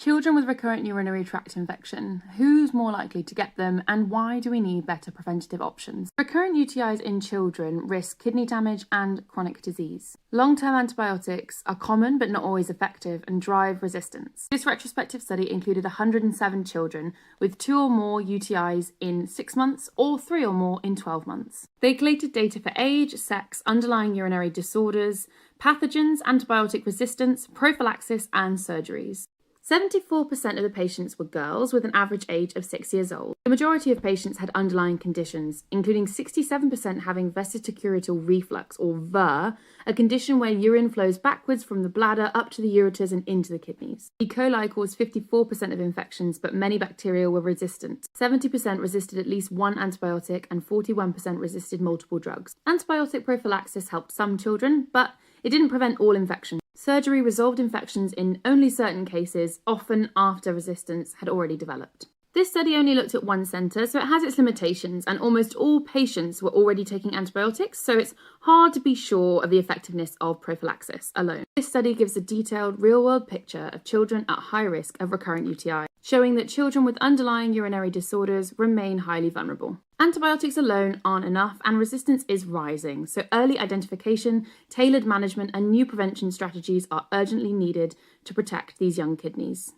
Children with recurrent urinary tract infection. Who's more likely to get them, and why do we need better preventative options? Recurrent UTIs in children risk kidney damage and chronic disease. Long-term antibiotics are common but not always effective and drive resistance. This retrospective study included 107 children with 2 or more UTIs in 6 months or 3 or more in 12 months. They collated data for age, sex, underlying urinary disorders, pathogens, antibiotic resistance, prophylaxis, and surgeries. 74% of the patients were girls with an average age of 6 years old. The majority of patients had underlying conditions, including 67% having vesicouretal reflux, or VER, a condition where urine flows backwards from the bladder up to the ureters and into the kidneys. E. coli caused 54% of infections, but many bacteria were resistant. 70% resisted at least one antibiotic and 41% resisted multiple drugs. Antibiotic prophylaxis helped some children, but it didn't prevent all infections. Surgery resolved infections in only certain cases, often after resistance had already developed. This study only looked at one centre, so it has its limitations, and almost all patients were already taking antibiotics, so it's hard to be sure of the effectiveness of prophylaxis alone. This study gives a detailed, real-world picture of children at high risk of recurrent UTI, showing that children with underlying urinary disorders remain highly vulnerable. Antibiotics alone aren't enough, and resistance is rising, so early identification, tailored management, and new prevention strategies are urgently needed to protect these young kidneys.